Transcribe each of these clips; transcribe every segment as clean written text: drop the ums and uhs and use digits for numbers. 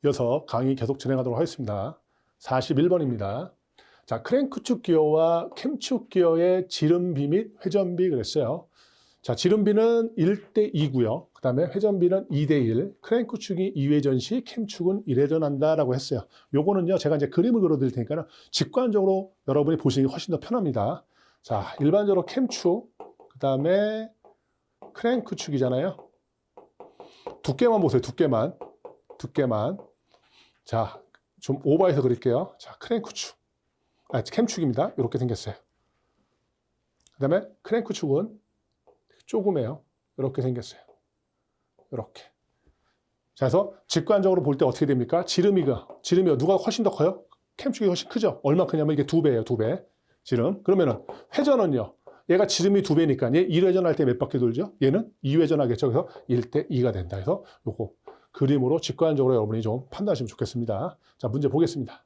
이어서 강의 계속 진행하도록 하겠습니다. 41번입니다. 자, 크랭크축 기어와 캠축 기어의 지름비 및 회전비 그랬어요. 자, 지름비는 1대 2고요. 그 다음에 회전비는 2대 1. 크랭크축이 2회전 시 캠축은 1회전 한다라고 했어요. 요거는요, 제가 이제 그림을 그려드릴 테니까 직관적으로 여러분이 보시기 훨씬 더 편합니다. 자, 일반적으로 캠축, 그 다음에 크랭크축이잖아요. 두께만 보세요, 두께만. 자, 좀 오버해서 그릴게요. 자, 크랭크축. 캠축입니다. 이렇게 생겼어요. 그 다음에 크랭크축은 조그매요. 이렇게 생겼어요. 이렇게. 자, 그래서 직관적으로 볼 때 어떻게 됩니까? 지름이가 누가 훨씬 더 커요? 캠축이 훨씬 크죠? 얼마 크냐면 이게 2배예요, 2배. 지름. 그러면은 회전은요. 얘가 지름이 2배니까 얘 1회전 할 때 몇 바퀴 돌죠? 얘는 2회전 하겠죠. 그래서 1대 2가 된다. 그래서 요거 그림으로 직관적으로 여러분이 좀 판단하시면 좋겠습니다. 자, 문제 보겠습니다.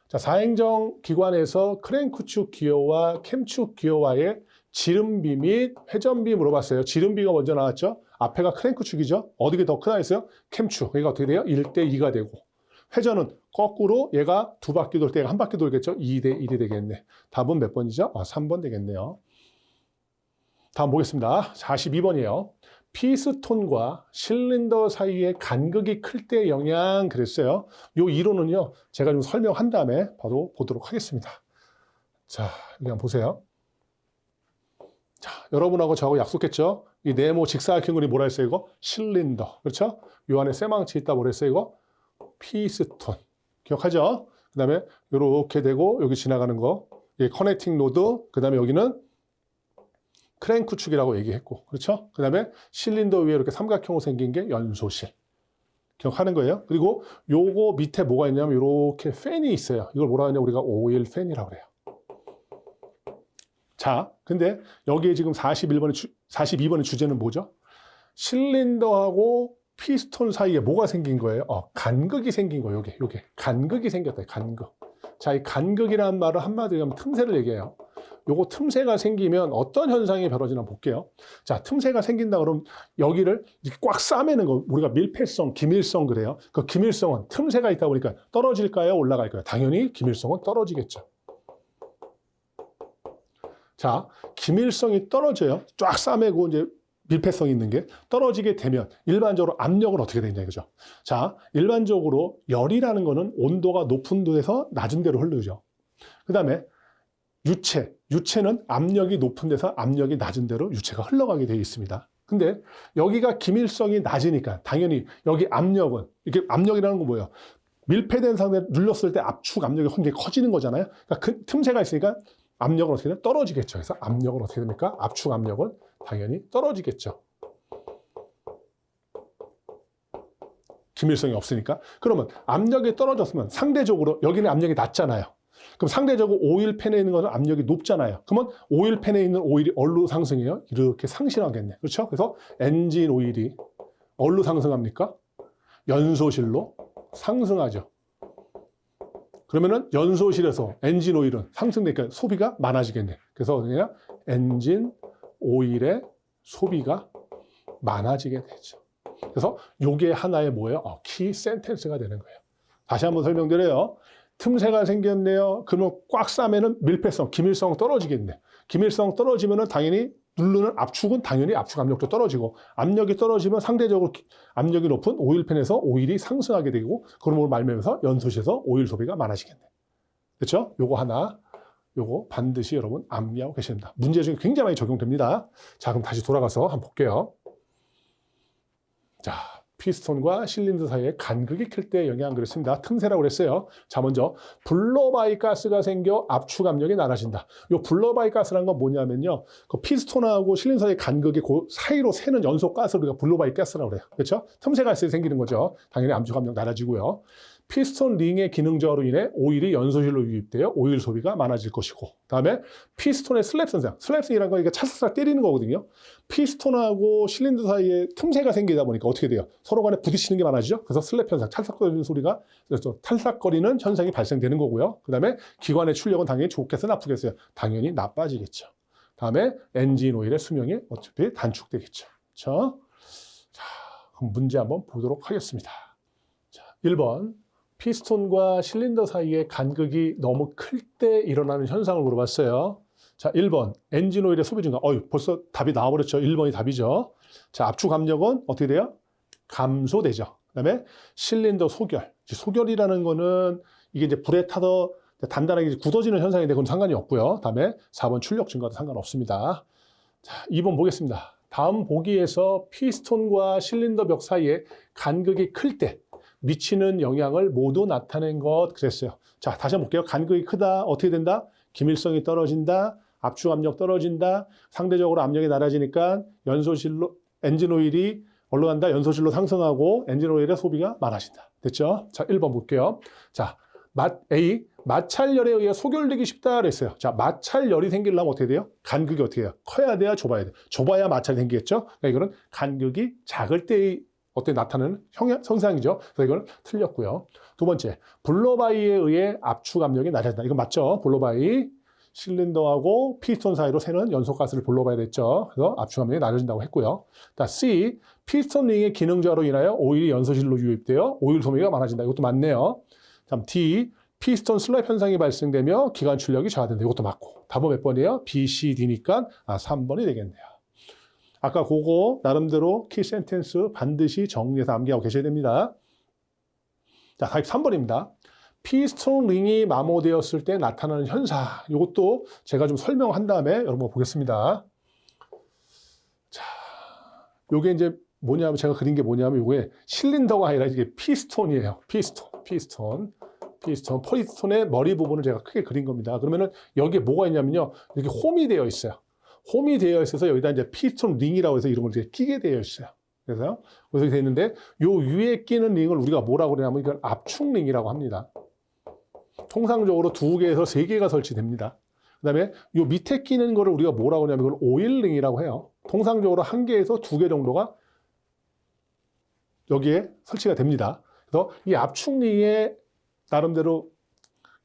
자, 사행정 기관에서 크랭크축 기어와 캠축 기어와의 지름비 및 회전비 물어봤어요. 지름비가 먼저 나왔죠? 앞에가 크랭크축이죠? 어디가 더 크다 했어요? 캠축. 그러니까 어떻게 돼요? 1대 2가 되고. 회전은 거꾸로 얘가 2바퀴 돌 때 얘가 1바퀴 돌겠죠? 2대 1이 되겠네. 답은 몇 번이죠? 3번 되겠네요. 다음 보겠습니다. 42번이에요. 피스톤과 실린더 사이의 간극이 클 때 영향 그랬어요. 이 이론은요, 제가 좀 설명한 다음에 바로 보도록 하겠습니다. 자, 여기 한번 보세요. 자, 여러분하고 저하고 약속했죠? 이 네모 직사각형 그림이 뭐라 했어요, 이거? 실린더. 그렇죠? 요 안에 쇠망치 있다 뭐라 했어요, 이거? 피스톤. 기억하죠? 그 다음에 이렇게 되고, 여기 지나가는 거. 이 커넥팅 노드. 그 다음에 여기는 크랭크축이라고 얘기했고, 그렇죠? 그 다음에 실린더 위에 이렇게 삼각형으로 생긴 게 연소실. 기억하는 거예요. 그리고 요거 밑에 뭐가 있냐면 이렇게 팬이 있어요. 이걸 뭐라 하냐 우리가 오일 팬이라고 그래요. 자, 근데 여기에 지금 42번의 주제는 뭐죠? 실린더하고 피스톤 사이에 뭐가 생긴 거예요? 간극이 생긴 거예요. 요게. 간극이 생겼다. 간극. 자, 이 간극이라는 말을 한마디로 하면 틈새를 얘기해요. 요거 틈새가 생기면 어떤 현상이 벌어지나 볼게요. 자, 틈새가 생긴다 그러면 여기를 이렇게 꽉 싸매는 거 우리가 밀폐성, 기밀성 그래요. 그 기밀성은 틈새가 있다 보니까 떨어질까요? 올라갈까요? 당연히 기밀성은 떨어지겠죠. 자, 기밀성이 떨어져요. 쫙 싸매고 이제 밀폐성 있는 게 떨어지게 되면 일반적으로 압력은 어떻게 되냐 이거죠. 자, 일반적으로 열이라는 거는 온도가 높은 데서 낮은 데로 흐르죠. 그 다음에 유체는 압력이 높은 데서 압력이 낮은 데로 유체가 흘러가게 되어 있습니다. 근데 여기가 기밀성이 낮으니까 당연히 여기 압력은, 이게 압력이라는 건 뭐예요? 밀폐된 상태에 눌렀을 때 압축 압력이 굉장히 커지는 거잖아요. 그러니까 그 틈새가 있으니까 압력은 어떻게 되나? 떨어지겠죠. 그래서 압력은 어떻게 됩니까? 압축 압력은 당연히 떨어지겠죠. 기밀성이 없으니까. 그러면 압력이 떨어졌으면 상대적으로 여기는 압력이 낮잖아요. 그럼 상대적으로 오일팬에 있는 것은 압력이 높잖아요. 그러면 오일팬에 있는 오일이 얼로 상승해요? 이렇게 상승하겠네. 그렇죠? 그래서 엔진 오일이 얼로 상승합니까? 연소실로 상승하죠. 그러면은 연소실에서 엔진 오일은 상승되니까 소비가 많아지겠네. 그래서 그냥 엔진 오일의 소비가 많아지게 되죠. 그래서 이게 하나의 뭐예요? 키 센텐스가 되는 거예요. 다시 한번 설명드려요. 틈새가 생겼네요. 그러면 꽉 싸면은 밀폐성, 기밀성 떨어지겠네. 기밀성 떨어지면은 당연히 누르는 압축은 당연히 압축 압력도 떨어지고 압력이 떨어지면 상대적으로 압력이 높은 오일팬에서 오일이 상승하게 되고 그런 말미암아서 연소실에서 오일 소비가 많아지겠네. 그렇죠? 요거 하나, 요거 반드시 여러분 암기하고 계셔야 됩니다. 문제 중에 굉장히 많이 적용됩니다. 자, 그럼 다시 돌아가서 한번 볼게요. 자, 피스톤과 실린더 사이에 간극이 클 때 영향 그랬습니다. 틈새라고 그랬어요. 자, 먼저 블로바이 가스가 생겨 압축 압력이 낮아진다. 이 블로바이 가스라는 건 뭐냐면요. 그 피스톤하고 실린더 사이의 간극이 그 사이로 새는 연소 가스를 우리가 블로바이 가스라고 그래요. 그렇죠? 틈새가 있어야 생기는 거죠. 당연히 압축 압력 낮아지고요. 피스톤 링의 기능 저하로 인해 오일이 연소실로 유입되어 오일 소비가 많아질 것이고, 그다음에 피스톤의 슬랩 현상. 슬랩이라는 건 찰싹 때리는 거거든요. 피스톤하고 실린더 사이에 틈새가 생기다 보니까 어떻게 돼요? 서로 간에 부딪히는 게 많아지죠. 그래서 슬랩 현상, 찰싹거리는 소리가, 그래서 찰싹거리는 현상이 발생되는 거고요. 그다음에 기관의 출력은 당연히 좋겠어요, 나쁘겠어요? 당연히 나빠지겠죠. 다음에 엔진 오일의 수명이 어차피 단축되겠죠. 그렇죠? 자, 그럼 문제 한번 보도록 하겠습니다. 자, 1번, 피스톤과 실린더 사이의 간극이 너무 클 때 일어나는 현상을 물어봤어요. 자, 1번, 엔진 오일의 소비 증가. 벌써 답이 나와버렸죠. 1번이 답이죠. 자, 압축 압력은 어떻게 돼요? 감소되죠. 그 다음에 실린더 소결. 소결이라는 거는 이게 이제 불에 타서 단단하게 굳어지는 현상인데 그건 상관이 없고요. 다음에 4번 출력 증가도 상관없습니다. 자, 2번 보겠습니다. 다음 보기에서 피스톤과 실린더 벽 사이에 간극이 클 때 미치는 영향을 모두 나타낸 것 그랬어요. 자, 다시 한번 볼게요. 간극이 크다. 어떻게 된다? 기밀성이 떨어진다. 압축 압력 떨어진다. 상대적으로 압력이 낮아지니까 연소실로 엔진 오일이 올라간다. 연소실로 상승하고 엔진 오일의 소비가 많아진다. 됐죠? 자, 1번 볼게요. 자, A. 마찰열에 의해 소결되기 쉽다 그랬어요. 자, 마찰열이 생기려면 어떻게 돼요? 간극이 어떻게 해요? 커야 돼야 좁아야 돼요. 좁아야 마찰이 생기겠죠? 그러니까 이거는 간극이 작을 때의 어떻게 나타나는 성상이죠. 그래서 이건 틀렸고요. 두 번째, 블로바이에 의해 압축 압력이 낮아진다. 이거 맞죠? 블로바이, 실린더하고 피스톤 사이로 새는 연소가스를 블로바이라 했죠. 그래서 압축 압력이 낮아진다고 했고요. 자, C, 피스톤 링의 기능 저하로 인하여 오일이 연소실로 유입되어 오일 소비가 많아진다. 이것도 맞네요. 다음 D, 피스톤 슬랩 현상이 발생되며 기관 출력이 저하된다. 이것도 맞고. 답은 몇 번이에요? B, C, D니까 3번이 되겠네요. 아까 그거 나름대로 키 센텐스 반드시 정리해서 암기하고 계셔야 됩니다. 자, 43번입니다. 피스톤 링이 마모되었을 때 나타나는 현상. 이것도 제가 좀 설명한 다음에 여러분 보겠습니다. 자, 요게 이제 뭐냐면 제가 그린 게 뭐냐면 요게 실린더가 아니라 이게 피스톤이에요. 피스톤, 피스톤의 머리 부분을 제가 크게 그린 겁니다. 그러면은 여기에 뭐가 있냐면요. 이렇게 홈이 되어 있어요. 홈이 되어 있어서 여기다 이제 피스톤 링이라고 해서 이름을 이렇게 끼게 되어 있어요. 그래서 이렇게 되어 있는데 요 위에 끼는 링을 우리가 뭐라고 그러냐면 이건 압축 링이라고 합니다. 통상적으로 2개에서 3개가 설치됩니다. 그다음에 요 밑에 끼는 거를 우리가 뭐라고 하냐면 이걸 오일 링이라고 해요. 통상적으로 1개에서 2개 정도가 여기에 설치가 됩니다. 그래서 이 압축 링의 나름대로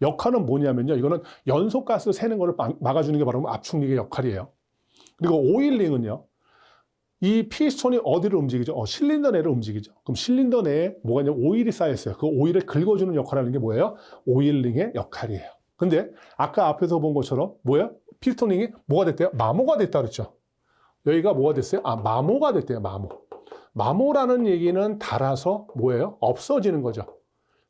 역할은 뭐냐면요. 이거는 연소가스 새는 거를 막아주는 게 바로 압축 링의 역할이에요. 그리고 오일 링은요. 이 피스톤이 어디를 움직이죠? 실린더 내를 움직이죠. 그럼 실린더 내에 뭐가 있냐면 오일이 쌓여있어요. 그 오일을 긁어주는 역할을 하는 게 뭐예요? 오일 링의 역할이에요. 근데 아까 앞에서 본 것처럼 뭐예요? 피스톤 링이 뭐가 됐대요? 마모가 됐다 그랬죠. 여기가 뭐가 됐어요? 마모가 됐대요. 마모라는 얘기는 닳아서 뭐예요? 없어지는 거죠.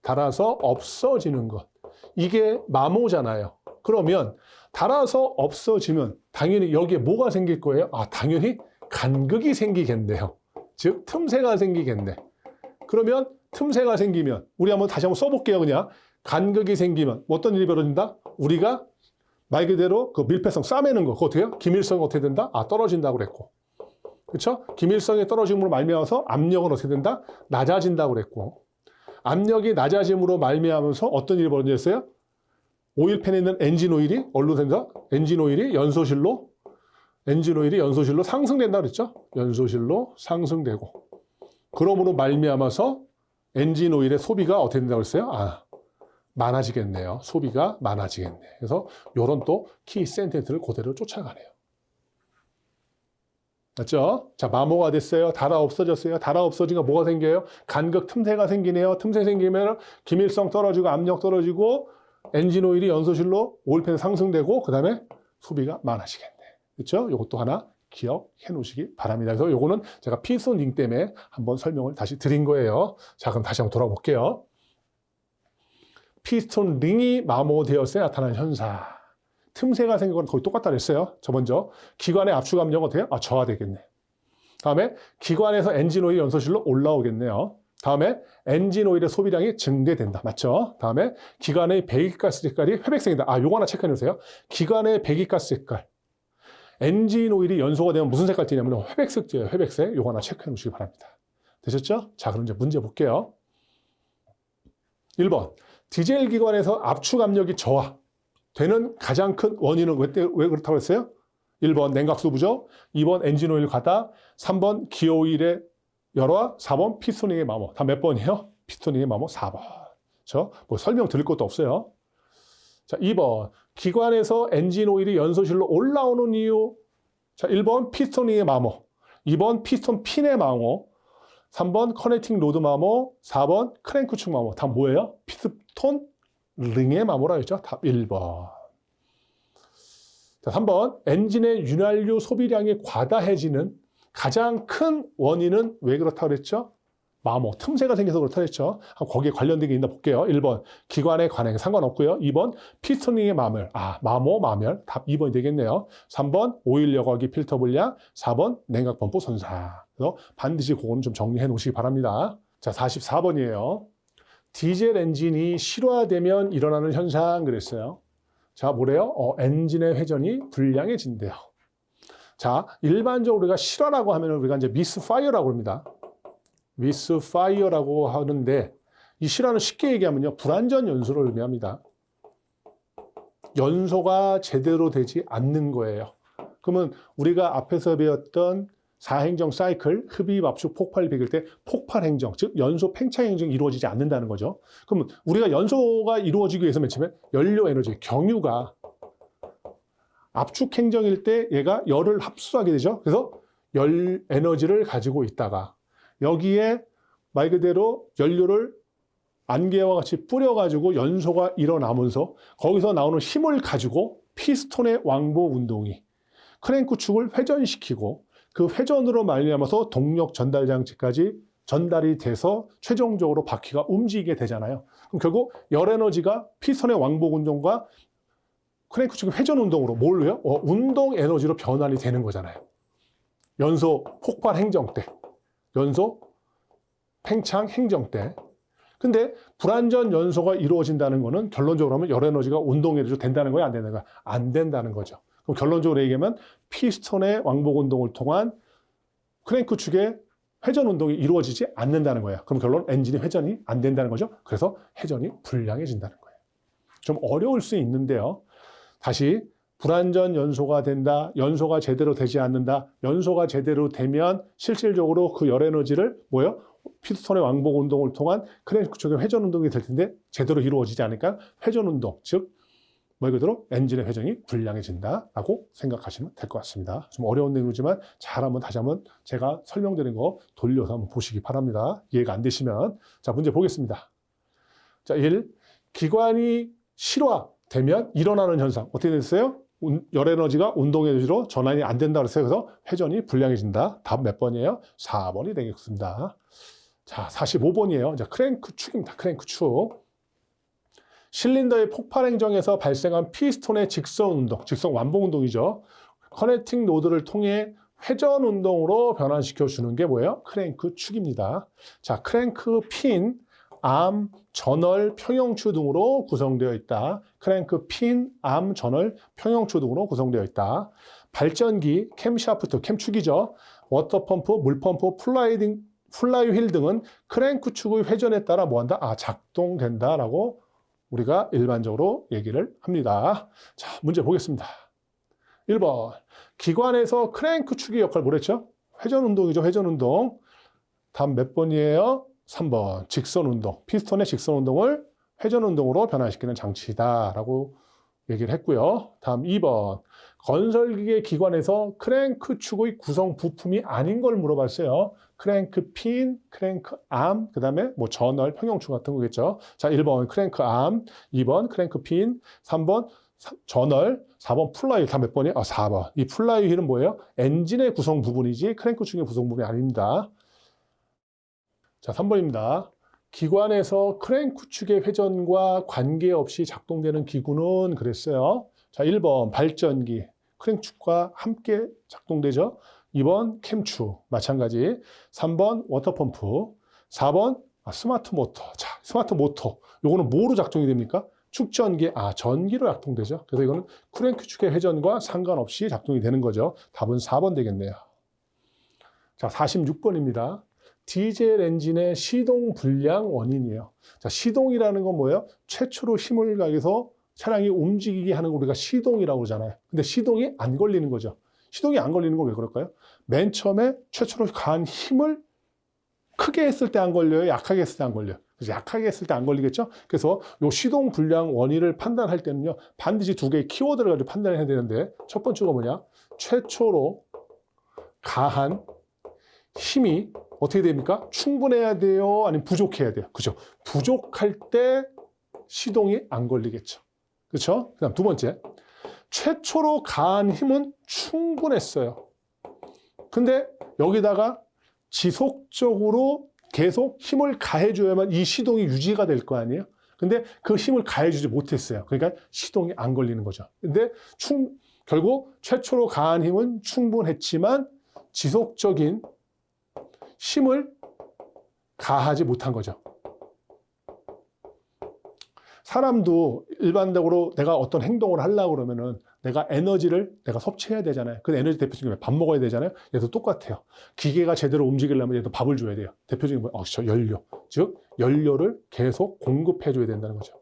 닳아서 없어지는 것. 이게 마모잖아요. 그러면 닳아서 없어지면 당연히 여기에 뭐가 생길 거예요? 당연히 간극이 생기겠네요. 즉 틈새가 생기겠네. 그러면 틈새가 생기면 우리 다시 한번 써볼게요. 그냥 간극이 생기면 어떤 일이 벌어진다? 우리가 말 그대로 그 밀폐성 싸매는 거 그거 어떻게 해요? 기밀성이 어떻게 된다? 떨어진다고 그랬고, 그렇죠? 기밀성이 떨어짐으로 말미암아서 압력은 어떻게 된다? 낮아진다고 그랬고, 압력이 낮아짐으로 말미암아서 어떤 일이 벌어졌어요? 오일팬에 있는 엔진 오일이 어디로 된다? 엔진 오일이 연소실로 상승된다 그랬죠? 연소실로 상승되고, 그러므로 말미암아서 엔진 오일의 소비가 어떻게 된다고 그랬어요? 많아지겠네요. 소비가 많아지겠네. 그래서 요런 또 키 센텐스를 그대로 쫓아가네요. 맞죠? 자, 마모가 됐어요. 닳아 없어졌어요. 닳아 없어지니까 뭐가 생겨요? 간극 틈새가 생기네요. 틈새 생기면 기밀성 떨어지고 압력 떨어지고 엔진 오일이 연소실로 오일팬 상승되고 그 다음에 소비가 많아지겠네. 그렇죠? 이것도 하나 기억해 놓으시기 바랍니다. 그래서 요거는 제가 피스톤 링 때문에 한번 설명을 다시 드린 거예요. 자, 그럼 다시 한번 돌아볼게요. 피스톤 링이 마모되었을 때 나타나는 현상. 틈새가 생긴 건 거의 똑같다 그랬어요. 저 먼저 기관의 압축 압력은 어때요? 저하되겠네. 다음에 기관에서 엔진 오일 연소실로 올라오겠네요. 다음에 엔진 오일의 소비량이 증대된다. 맞죠? 다음에 기관의 배기가스 색깔이 회백색이다. 요거 하나 체크해 놓으세요. 기관의 배기가스 색깔. 엔진 오일이 연소가 되면 무슨 색깔 띠냐면 회백색 띠예요. 회백색. 요거 하나 체크해 놓으시기 바랍니다. 되셨죠? 자, 그럼 이제 문제 볼게요. 1번. 디젤 기관에서 압축 압력이 저하되는 가장 큰 원인은 왜 그렇다고 했어요? 1번 냉각수부죠. 2번 엔진 오일 과다. 3번 기어 오일의 열화. 4번 피스토닝의 마모. 다 몇 번이에요? 피스토닝의 마모 4번. 뭐 설명 드릴 것도 없어요. 자, 2번 기관에서 엔진 오일이 연소실로 올라오는 이유. 자, 1번 피스토닝의 마모. 2번 피스톤 핀의 마모. 3번 커넥팅 로드 마모, 4번 크랭크 축 마모. 답 뭐예요? 피스톤 링의 마모라였죠. 답 1번. 자, 3번 엔진의 윤활유 소비량이 과다해지는 가장 큰 원인은 왜 그렇다고 그랬죠? 마모, 틈새가 생겨서 그렇다고 그랬죠. 거기에 관련된 게 있나 볼게요. 1번 기관의 관행 상관없고요. 2번 피스토닝의 마멸, 마모, 마멸. 답 2번이 되겠네요. 3번 오일 여과기 필터 불량, 4번 냉각 펌프 손상. 그래서 반드시 그거는 좀 정리해 놓으시기 바랍니다. 자, 44번이에요. 디젤 엔진이 실화되면 일어나는 현상 그랬어요. 자, 뭐래요? 엔진의 회전이 불량해진대요. 자, 일반적으로 우리가 실화라고 하면 우리가 이제 미스파이어라고 합니다. 미스파이어라고 하는데 이 실화는 쉽게 얘기하면요. 불완전 연소를 의미합니다. 연소가 제대로 되지 않는 거예요. 그러면 우리가 앞에서 배웠던 4행정 사이클, 흡입, 압축, 폭발, 비길 때 폭발 행정, 즉 연소 팽창 행정이 이루어지지 않는다는 거죠. 그러면 우리가 연소가 이루어지기 위해서 맨 처음에 연료 에너지, 경유가 압축 행정일 때 얘가 열을 흡수하게 되죠. 그래서 열 에너지를 가지고 있다가 여기에 말 그대로 연료를 안개와 같이 뿌려가지고 연소가 일어나면서 거기서 나오는 힘을 가지고 피스톤의 왕복 운동이 크랭크 축을 회전시키고 그 회전으로 말미암아서 동력 전달 장치까지 전달이 돼서 최종적으로 바퀴가 움직이게 되잖아요. 그럼 결국 열 에너지가 피스톤의 왕복 운동과 크랭크 축의 회전 운동으로 뭘로요? 운동 에너지로 변환이 되는 거잖아요. 연소 폭발 행정 때, 연소 팽창 행정 때. 근데 불완전 연소가 이루어진다는 거는 결론적으로 하면 열 에너지가 운동 에너지로 된다는 거야, 안 되는 거야? 안 된다는 거죠. 그럼 결론적으로 얘기하면 피스톤의 왕복 운동을 통한 크랭크 축의 회전 운동이 이루어지지 않는다는 거예요. 그럼 결론 엔진의 회전이 안 된다는 거죠. 그래서 회전이 불량해진다는 거예요. 좀 어려울 수 있는데요. 다시 불완전 연소가 된다, 연소가 제대로 되지 않는다, 연소가 제대로 되면 실질적으로 그 열 에너지를 피스톤의 왕복 운동을 통한 크랭크 축의 회전 운동이 될 텐데 제대로 이루어지지 않으니까 회전 운동, 즉 말 그대로 엔진의 회전이 불량해진다라고 생각하시면 될 것 같습니다. 좀 어려운 내용이지만 다시 한번 제가 설명드린 거 돌려서 한번 보시기 바랍니다. 이해가 안 되시면. 자, 문제 보겠습니다. 자, 1. 기관이 실화되면 일어나는 현상. 어떻게 됐어요? 열 에너지가 운동 에너지로 전환이 안 된다고 했어요. 그래서 회전이 불량해진다. 답 몇 번이에요? 4번이 되겠습니다. 자, 45번이에요. 자, 크랭크 축입니다. 크랭크 축. 실린더의 폭발 행정에서 발생한 피스톤의 직선 운동, 직선 완복 운동이죠. 커넥팅 노드를 통해 회전 운동으로 변환시켜 주는 게 뭐예요? 크랭크 축입니다. 자, 크랭크 핀, 암, 전월, 평형추 등으로 구성되어 있다. 크랭크 핀, 암, 전월, 평형추 등으로 구성되어 있다. 발전기, 캠샤프트, 캠축이죠. 워터펌프, 물펌프, 플라이 휠 등은 크랭크 축의 회전에 따라 뭐한다? 작동된다라고 우리가 일반적으로 얘기를 합니다. 자, 문제 보겠습니다. 1번. 기관에서 크랭크 축의 역할 뭐랬죠? 회전 운동이죠. 회전 운동. 답 몇 번이에요? 3번. 직선 운동. 피스톤의 직선 운동을 회전 운동으로 변화시키는 장치다라고 얘기를 했고요. 다음 2번. 건설기계 기관에서 크랭크 축의 구성 부품이 아닌 걸 물어봤어요. 크랭크 핀, 크랭크 암, 그 다음에 전월, 평형축 같은 거겠죠. 자, 1번 크랭크 암, 2번 크랭크 핀, 3번 전월, 4번 플라이 휠. 다 몇 번이에요? 4번. 이 플라이 휠은 뭐예요? 엔진의 구성 부분이지 크랭크 축의 구성 부분이 아닙니다. 자, 3번입니다. 기관에서 크랭크 축의 회전과 관계없이 작동되는 기구는 그랬어요. 자, 1번 발전기, 크랭크 축과 함께 작동되죠. 2번 캠축, 마찬가지. 3번 워터펌프, 4번 스마트 모터. 자, 스마트 모터. 요거는 뭐로 작동이 됩니까? 축전기, 전기로 작동되죠. 그래서 이거는 크랭크 축의 회전과 상관없이 작동이 되는 거죠. 답은 4번 되겠네요. 자, 46번입니다. 디젤 엔진의 시동 불량 원인이에요. 자, 시동이라는 건 뭐예요? 최초로 힘을 가해서 차량이 움직이게 하는 거 우리가 시동이라고 그러잖아요. 근데 시동이 안 걸리는 거죠. 시동이 안 걸리는 건 왜 그럴까요? 맨 처음에 최초로 가한 힘을 크게 했을 때 안 걸려요? 약하게 했을 때 안 걸려요? 그래서 약하게 했을 때 안 걸리겠죠? 그래서 이 시동 불량 원인을 판단할 때는요, 반드시 두 개의 키워드를 가지고 판단을 해야 되는데, 첫 번째가 뭐냐? 최초로 가한 힘이 어떻게 됩니까? 충분해야 돼요? 아니면 부족해야 돼요? 그죠? 부족할 때 시동이 안 걸리겠죠. 그렇죠? 그다음 두 번째, 최초로 가한 힘은 충분했어요. 근데 여기다가 지속적으로 계속 힘을 가해줘야만 이 시동이 유지가 될 거 아니에요? 근데 그 힘을 가해주지 못했어요. 그러니까 시동이 안 걸리는 거죠. 근데 결국 최초로 가한 힘은 충분했지만 지속적인 힘을 가하지 못한 거죠. 사람도 일반적으로 내가 어떤 행동을 하려고 그러면은 내가 에너지를 내가 섭취해야 되잖아요. 그 에너지 대표적인 밥 먹어야 되잖아요. 얘도 똑같아요. 기계가 제대로 움직이려면 얘도 밥을 줘야 돼요. 대표적인 뭐 연료. 즉 연료를 계속 공급해 줘야 된다는 거죠.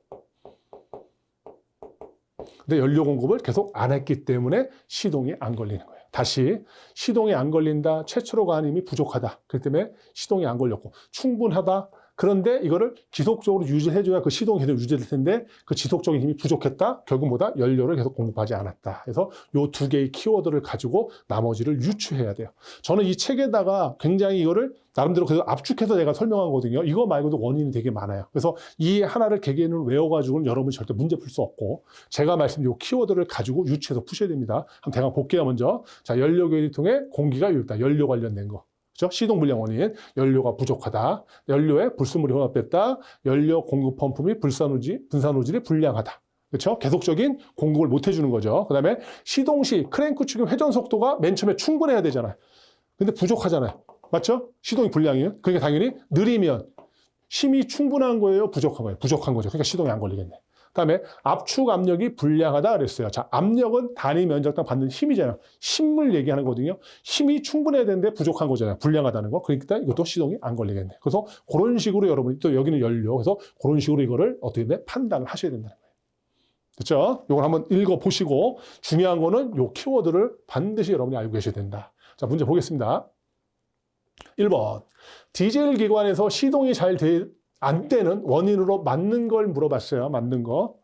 근데 연료 공급을 계속 안 했기 때문에 시동이 안 걸리는 거예요. 다시 시동이 안 걸린다. 최초로 가한 힘이 부족하다. 그렇기 때문에 시동이 안 걸렸고 충분하다. 그런데 이거를 지속적으로 유지해줘야 그 시동이 계속 유지될 텐데 그 지속적인 힘이 부족했다. 결국 뭐다? 연료를 계속 공급하지 않았다. 그래서 이 두 개의 키워드를 가지고 나머지를 유추해야 돼요. 저는 이 책에다가 굉장히 이거를 나름대로 그래서 압축해서 내가 설명하거든요. 이거 말고도 원인이 되게 많아요. 그래서 이 하나를 개개인을 외워가지고는 여러분이 절대 문제 풀 수 없고 제가 말씀드린 이 키워드를 가지고 유추해서 푸셔야 됩니다. 한번 대강 볼게요. 먼저 자, 연료 교환을 통해 공기가 유입다. 연료 관련된 거. 시동 불량 원인, 연료가 부족하다, 연료에 불순물이 혼합됐다, 연료 공급 펌프 및 분산 노즐이 불량하다. 그렇죠? 계속적인 공급을 못 해주는 거죠. 그 다음에 시동 시 크랭크 축의 회전 속도가 맨 처음에 충분해야 되잖아요. 근데 부족하잖아요. 맞죠? 시동이 불량이에요. 그러니까 당연히 느리면 힘이 충분한 거예요? 부족한 거예요? 부족한 거죠. 그러니까 시동이 안 걸리겠네. 그다음에 압축 압력이 불량하다 그랬어요. 자, 압력은 단위 면적당 받는 힘이잖아요. 힘을 얘기하는 거거든요. 힘이 충분해야 되는데 부족한 거잖아요. 불량하다는 거. 그러니까 이것도 시동이 안 걸리겠네. 그래서 그런 식으로 여러분이 또 여기는 연료. 그래서 그런 식으로 이거를 어떻게 돼? 판단을 하셔야 된다는 거예요. 그렇죠? 이걸 한번 읽어보시고 중요한 거는 이 키워드를 반드시 여러분이 알고 계셔야 된다. 자, 문제 보겠습니다. 1번. 디젤 기관에서 시동이 잘 안 되는 원인으로 맞는 걸 물어봤어요. 맞는 거.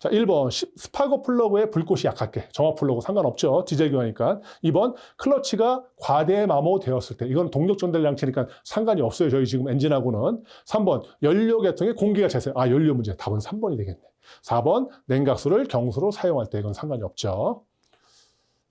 자, 1번 스파거 플러그에 불꽃이 약하게. 정화 플러그 상관없죠. 디젤 기관이니까. 2번 클러치가 과대 마모되었을 때. 이건 동력 전달 장치니까 상관이 없어요. 저희 지금 엔진하고는. 3번 연료 계통에 공기가 차세요. 아, 연료 문제. 답은 3번이 되겠네. 4번 냉각수를 경수로 사용할 때. 이건 상관이 없죠.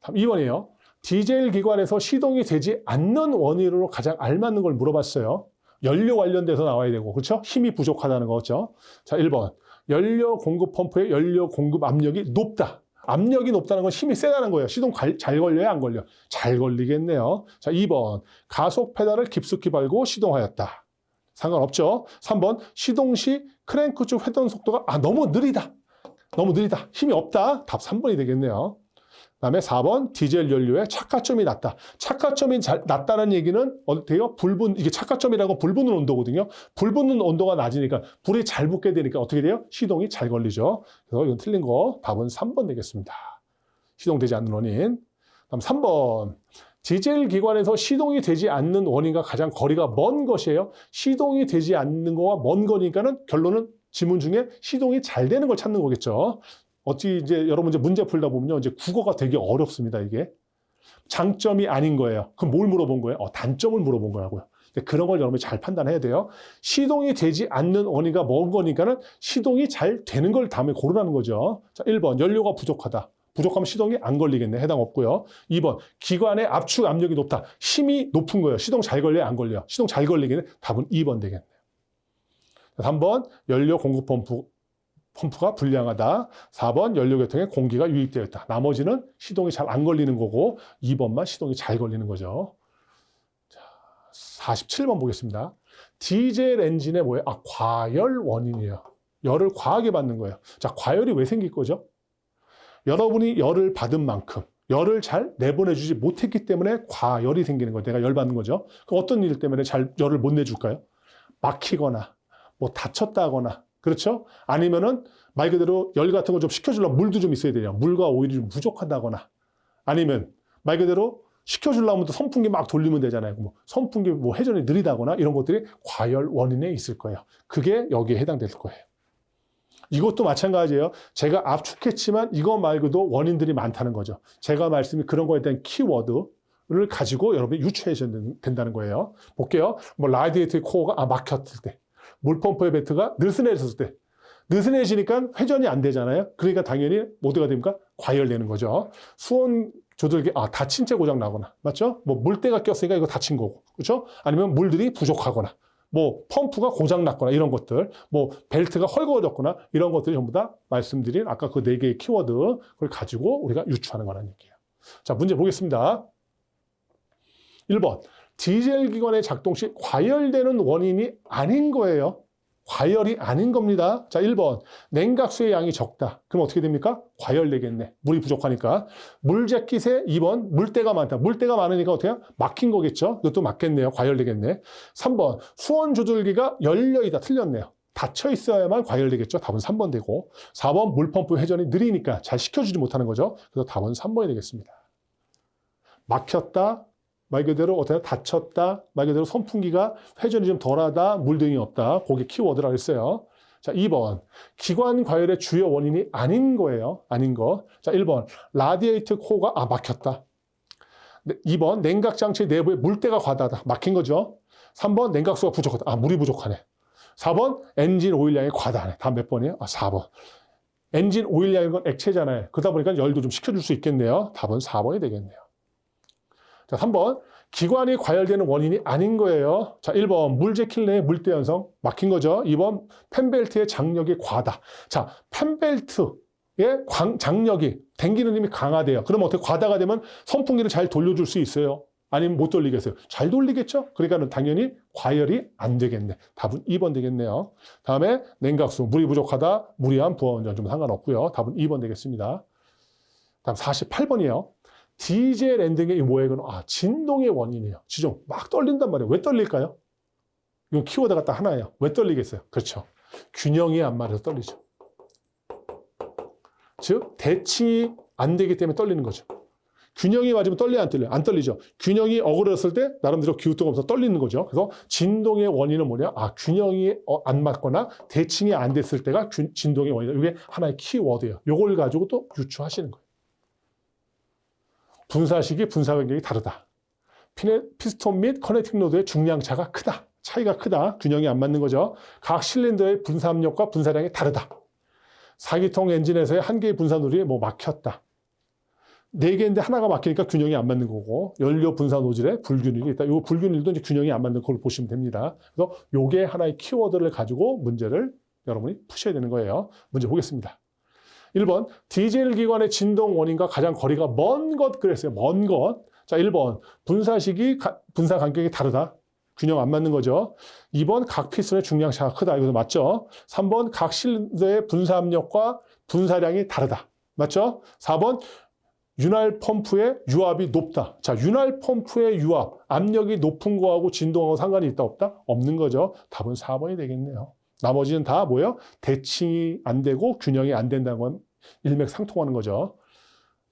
2번이에요. 디젤 기관에서 시동이 되지 않는 원인으로 가장 알맞는 걸 물어봤어요. 연료 관련돼서 나와야 되고, 그렇죠? 힘이 부족하다는 거죠. 자, 1번. 연료 공급 펌프의 연료 공급 압력이 높다. 압력이 높다는 건 힘이 세다는 거예요. 시동 잘 걸려야 안 걸려? 잘 걸리겠네요. 자, 2번. 가속 페달을 깊숙이 밟고 시동하였다. 상관없죠. 3번. 시동 시 크랭크 쪽 회전 속도가 너무 느리다. 너무 느리다. 힘이 없다. 답 3번이 되겠네요. 그다음에 4번 디젤 연료에 착화점이 낮다. 착화점이 낮다는 얘기는 어때요? 이게 착화점이라고 불 붙는 온도거든요. 불 붙는 온도가 낮으니까 불이 잘 붙게 되니까 어떻게 돼요? 시동이 잘 걸리죠. 그래서 이건 틀린 거 답은 3번 되겠습니다. 시동되지 않는 원인. 그다음 3번. 디젤 기관에서 시동이 되지 않는 원인과 가장 거리가 먼 것이에요. 시동이 되지 않는 거와 먼 거니까는 결론은 지문 중에 시동이 잘 되는 걸 찾는 거겠죠. 어찌 이제 여러분 이제 문제 풀다 보면요. 이제 국어가 되게 어렵습니다, 이게. 장점이 아닌 거예요. 그럼 뭘 물어본 거예요? 단점을 물어본 거라고요. 그런 걸 여러분이 잘 판단해야 돼요. 시동이 되지 않는 원인과 먼 거니까는 시동이 잘 되는 걸 다음에 고르라는 거죠. 자, 1번. 연료가 부족하다. 부족하면 시동이 안 걸리겠네. 해당 없고요. 2번. 기관의 압축 압력이 높다. 힘이 높은 거예요. 시동 잘 걸려요? 안 걸려요? 시동 잘 걸리겠네. 답은 2번 되겠네요. 3번. 연료 공급 펌프가 불량하다. 4번 연료계통에 공기가 유입되어 있다. 나머지는 시동이 잘 안 걸리는 거고 2번만 시동이 잘 걸리는 거죠. 자, 47번 보겠습니다. 디젤 엔진의 뭐예요? 과열 원인이에요. 열을 과하게 받는 거예요. 자, 과열이 왜 생길 거죠? 여러분이 열을 받은 만큼 열을 잘 내보내주지 못했기 때문에 과열이 생기는 거예요. 내가 열 받는 거죠. 그럼 어떤 일 때문에 잘 열을 못 내줄까요? 막히거나 뭐 다쳤다거나 그렇죠? 아니면은 말 그대로 열 같은 거 좀 식혀주려면 물도 좀 있어야 돼요. 물과 오일이 좀 부족하다거나 아니면 말 그대로 식혀주려면 또 선풍기 막 돌리면 되잖아요. 뭐 선풍기 뭐 회전이 느리다거나 이런 것들이 과열 원인에 있을 거예요. 그게 여기에 해당될 거예요. 이것도 마찬가지예요. 제가 압축했지만 이거 말고도 원인들이 많다는 거죠. 제가 말씀이 그런 거에 대한 키워드 를 가지고 여러분이 유추하셔야 된다는 거예요. 볼게요. 뭐 라디에이터 코어가 막혔을 때, 물펌프의 배트가 느슨해졌을 때, 느슨해지니까 회전이 안 되잖아요. 그러니까 당연히 모두가 됩니까? 과열되는 거죠. 수온 조절기 닫힌 채 고장 나거나, 맞죠? 뭐 물때가 꼈으니까 이거 닫힌 거고, 그렇죠? 아니면 물들이 부족하거나, 뭐 펌프가 고장 났거나 이런 것들, 뭐 벨트가 헐거워졌거나 이런 것들이 전부 다 말씀드린 아까 그 4개의 키워드 그걸 가지고 우리가 유추하는 거라는 얘기예요. 자, 문제 보겠습니다. 1번, 디젤 기관의 작동 시 과열되는 원인이 아닌 거예요. 과열이 아닌 겁니다. 자, 1번, 냉각수의 양이 적다. 그럼 어떻게 됩니까? 과열되겠네. 물이 부족하니까. 물재킷에 2번, 물때가 많다. 물때가 많으니까 어떻게 해요? 막힌 거겠죠? 이것도 막겠네요. 과열되겠네. 3번, 수온 조절기가 열려있다. 틀렸네요. 닫혀 있어야만 과열되겠죠? 답은 3번 되고. 4번, 물펌프 회전이 느리니까 잘 식혀주지 못하는 거죠. 그래서 답은 3번이 되겠습니다. 막혔다. 말 그대로 어떻게 닫혔다, 말 그대로 선풍기가 회전이 좀 덜하다, 물등이 없다. 그게 키워드라고 했어요. 자, 2번. 기관 과열의 주요 원인이 아닌 거예요. 아닌 거. 자, 1번. 라디에이터 코어가 막혔다. 2번. 냉각 장치 내부에 물때가 과다하다. 막힌 거죠. 3번. 냉각수가 부족하다. 물이 부족하네. 4번. 엔진 오일량이 과다하네. 답 몇 번이에요? 4번. 엔진 오일량인 건 액체잖아요. 그러다 보니까 열도 좀 식혀줄 수 있겠네요. 답은 4번이 되겠네요. 자, 3번. 기관이 과열되는 원인이 아닌 거예요. 자, 1번. 물재킷 내의 물때 현상. 막힌 거죠. 2번. 팬벨트의 장력이 과다. 자, 팬벨트의 장력이 당기는 힘이 강하대요. 그러면 어떻게 과다가 되면 선풍기를 잘 돌려줄 수 있어요? 아니면 못 돌리겠어요? 잘 돌리겠죠? 그러니까 당연히 과열이 안 되겠네. 답은 2번 되겠네요. 다음에 냉각수. 물이 부족하다. 무리한 부하운전 좀 상관없고요. 답은 2번 되겠습니다. 다음 48번이에요. 디젤 엔딩의 이 모액은 진동의 원인이에요. 지금 막 떨린단 말이에요. 왜 떨릴까요? 이건 키워드가 딱 하나예요. 왜 떨리겠어요? 그렇죠. 균형이 안 맞아서 떨리죠. 즉 대칭이 안 되기 때문에 떨리는 거죠. 균형이 맞으면 떨려요, 안 떨려요? 안 떨리죠. 균형이 어그러졌을 때 나름대로 기울도가 없어서 떨리는 거죠. 그래서 진동의 원인은 뭐냐? 균형이 안 맞거나 대칭이 안 됐을 때가 진동의 원인이다. 이게 하나의 키워드예요. 이걸 가지고 또 유추하시는 거예요. 분사식이 분사 간격이 다르다. 피스톤 및 커넥팅 로드의 중량차가 크다. 차이가 크다. 균형이 안 맞는 거죠. 각 실린더의 분사 압력과 분사량이 다르다. 4기통 엔진에서의 한 개의 분사 노즐이 막혔다. 4개인데 하나가 막히니까 균형이 안 맞는 거고, 연료 분사 노즐에 불균일이 있다. 이 불균일도 이제 균형이 안 맞는 걸 보시면 됩니다. 그래서 요게 하나의 키워드를 가지고 문제를 여러분이 푸셔야 되는 거예요. 문제 보겠습니다. 1번, 디젤 기관의 진동 원인과 가장 거리가 먼 것 그랬어요. 먼 것. 자, 1번, 분사식이 분사 간격이 다르다. 균형 안 맞는 거죠. 2번, 각 피스톤의 중량차가 크다. 이것도 맞죠. 3번, 각 실린더의 분사 압력과 분사량이 다르다. 맞죠? 4번, 윤활 펌프의 유압이 높다. 자, 윤활 펌프의 유압, 압력이 높은 거하고 진동하고 상관이 있다 없다? 없는 거죠. 답은 4번이 되겠네요. 나머지는 다 뭐예요? 대칭이 안 되고 균형이 안 된다는 건 일맥상통하는 거죠.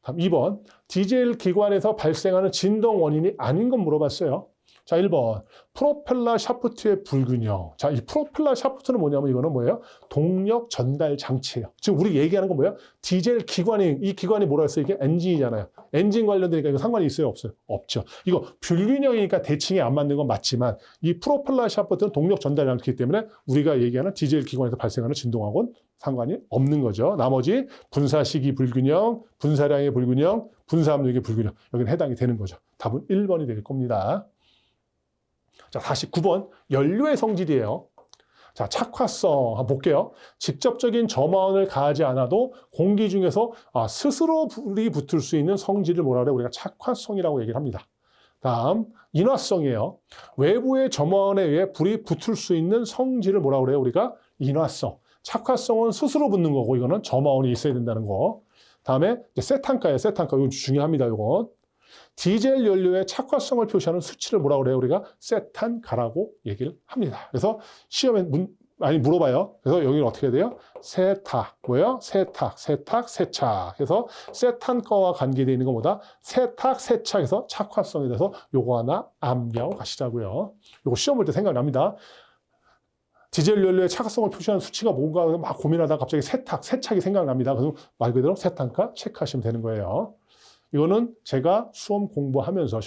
다음 2번. 디젤 기관에서 발생하는 진동 원인이 아닌 건 물어봤어요. 자, 1번. 프로펠러 샤프트의 불균형. 자, 이 프로펠러 샤프트는 뭐냐면 이거는 뭐예요? 동력 전달 장치예요. 지금 우리 얘기하는 건 뭐예요? 디젤 기관이, 이 기관이 뭐라 했어요? 이게 엔진이잖아요. 엔진 관련되니까 이거 상관이 있어요? 없어요? 없죠. 이거 불균형이니까 대칭이 안 맞는 건 맞지만 이 프로펠러 샤프트는 동력 전달 장치이기 때문에 우리가 얘기하는 디젤 기관에서 발생하는 진동하고는 상관이 없는 거죠. 나머지 분사식이 불균형, 분사량의 불균형, 분사압력의 불균형. 여기는 해당이 되는 거죠. 답은 1번이 될 겁니다. 자, 49번. 연료의 성질이에요. 자, 착화성 한번 볼게요. 직접적인 점화원을 가하지 않아도 공기 중에서 스스로 불이 붙을 수 있는 성질을 뭐라 그래요? 우리가 착화성이라고 얘기를 합니다. 다음, 인화성이에요. 외부의 점화원에 의해 불이 붙을 수 있는 성질을 뭐라 그래요? 우리가 인화성. 착화성은 스스로 붙는 거고 이거는 점화원이 있어야 된다는 거. 다음에 세탄가예요. 세탄가. 이건 중요합니다. 이건. 디젤 연료의 착화성을 표시하는 수치를 뭐라 그래요? 우리가 세탄가라고 얘기를 합니다. 그래서 시험에 많이 물어봐요. 그래서 여기는 어떻게 해야 돼요? 세탁. 뭐예요? 세탁, 세탁, 세착. 그래서 세탄가와 관계되어 있는 것보다 세탁, 세착에서 착화성에 대해서 요거 하나 암기하고 가시자고요. 요거 시험 볼 때 생각납니다. 디젤 연료의 착화성을 표시하는 수치가 뭔가 막 고민하다가 갑자기 세탁, 세착이 생각납니다. 그래서 말 그대로 세탄가 체크하시면 되는 거예요. 이거는 제가 시험 공부하면서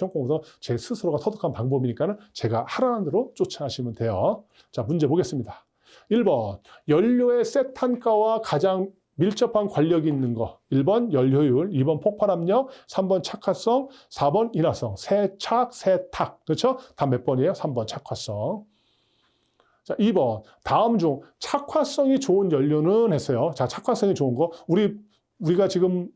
제 스스로가 터득한 방법이니까는 제가 하라는 대로 쫓아하시면 돼요. 자, 문제 보겠습니다. 1번, 연료의 세탄가와 가장 밀접한 관력이 있는 거. 1번 연료율, 2번 폭발 압력, 3번 착화성, 4번 인화성. 세착, 세탁. 그렇죠? 다 몇 번이에요? 3번 착화성. 자, 2번. 다음 중 착화성이 좋은 연료는 했어요. 자, 착화성이 좋은 거. 우리가 지금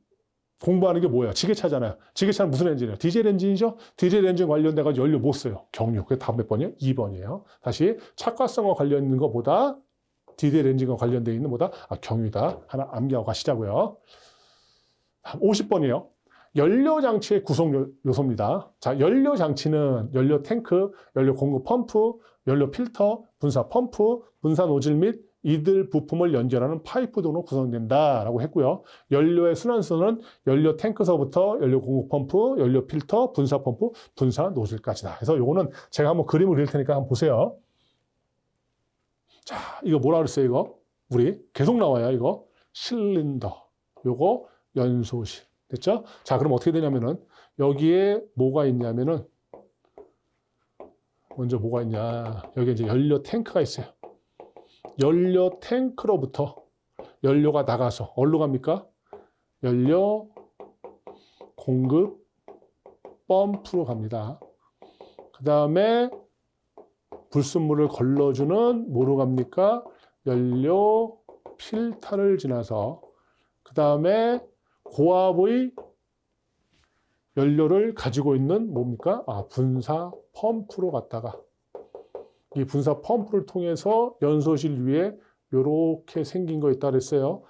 공부하는 게 뭐야? 지게차잖아요. 지게차는 무슨 엔진이에요? 디젤 엔진이죠? 디젤 엔진 관련돼가지고 연료 못 써요. 경유. 그게 다음 몇 번이에요? 2번이에요. 다시 착화성과 관련 있는 것보다 디젤 엔진과 관련되어 있는 보다 경유다. 하나 암기하고 가시자고요. 50번이에요. 연료 장치의 구성 요소입니다. 자, 연료 장치는 연료 탱크, 연료 공급 펌프, 연료 필터, 분사 펌프, 분사 노즐 및 이들 부품을 연결하는 파이프 등으로 구성된다라고 했고요. 연료의 순환선은 연료 탱크서부터 연료 공급 펌프, 연료 필터, 분사 펌프, 분사 노즐까지다. 그래서 요거는 제가 한번 그림을 그릴 테니까 한번 보세요. 자, 이거 뭐라 그랬어요, 이거? 우리 계속 나와요, 이거. 실린더. 요거 연소실. 됐죠? 자, 그럼 어떻게 되냐면은 여기에 뭐가 있냐면은 먼저 뭐가 있냐. 여기 이제 연료 탱크가 있어요. 연료 탱크로부터 연료가 나가서 어디로 갑니까? 연료 공급 펌프로 갑니다. 그 다음에 불순물을 걸러주는 뭐로 갑니까? 연료 필터를 지나서 그 다음에 고압의 연료를 가지고 있는 뭡니까? 분사 펌프로 갔다가 이 분사 펌프를 통해서 연소실 위에 이렇게 생긴 거 있다 그랬어요.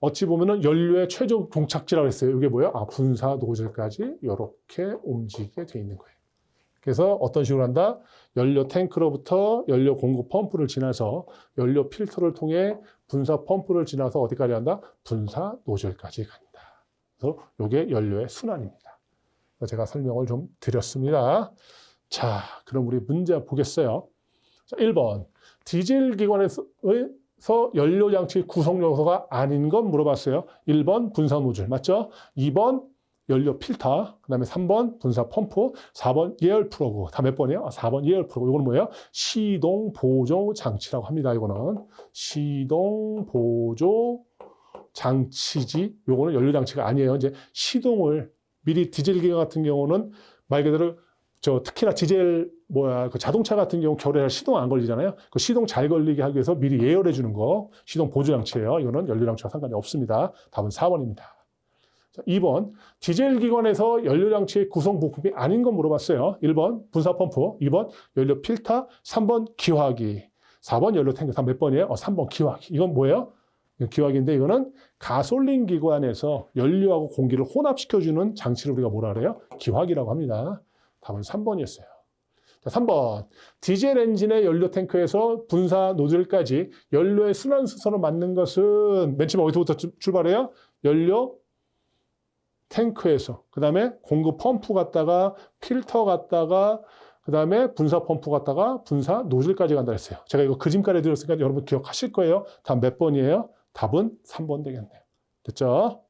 어찌 보면은 연료의 최종 종착지라고 했어요. 이게 뭐예요? 분사 노즐까지 이렇게 움직이게 돼 있는 거예요. 그래서 어떤 식으로 한다? 연료 탱크로부터 연료 공급 펌프를 지나서 연료 필터를 통해 분사 펌프를 지나서 어디까지 간다? 분사 노즐까지 간다. 그래서 이게 연료의 순환입니다. 제가 설명을 좀 드렸습니다. 자, 그럼 우리 문제 보겠어요. 자, 1번. 디젤 기관에서 연료 장치 구성 요소가 아닌 건 물어봤어요. 1번 분사 노즐 맞죠? 2번 연료 필터, 그 다음에 3번 분사 펌프, 4번 예열 플러그. 다 몇 번이에요? 4번 예열 플러그. 이거는 뭐예요? 시동 보조 장치라고 합니다. 이거는 시동 보조 장치지. 이거는 연료 장치가 아니에요. 이제 시동을 미리 디젤 기관 같은 경우는 말 그대로 특히나 디젤 그 자동차 같은 경우 겨울에 시동 안 걸리잖아요. 그 시동 잘 걸리게 하기 위해서 미리 예열해 주는 거 시동 보조 장치예요. 이거는 연료 장치와 상관이 없습니다. 답은 4번입니다. 자, 2번 디젤 기관에서 연료 장치의 구성 부품이 아닌 건 물어봤어요. 1번 분사 펌프, 2번 연료 필터, 3번 기화기, 4번 연료 탱크. 다 몇 번이에요? 3번 기화기. 이건 뭐예요? 기화기인데 이거는 가솔린 기관에서 연료하고 공기를 혼합시켜주는 장치를 우리가 뭐라 그래요? 기화기라고 합니다. 답은 3번이었어요. 자, 3번. 디젤 엔진의 연료 탱크에서 분사 노즐까지 연료의 순환수선을 맞는 것은 맨 처음 어디서부터 출발해요? 연료 탱크에서. 그 다음에 공급 펌프 갔다가 필터 갔다가 그 다음에 분사 펌프 갔다가 분사 노즐까지 간다 했어요. 제가 이거 그림까지 드렸으니까 여러분 기억하실 거예요. 답 몇 번이에요? 답은 3번 되겠네요. 됐죠?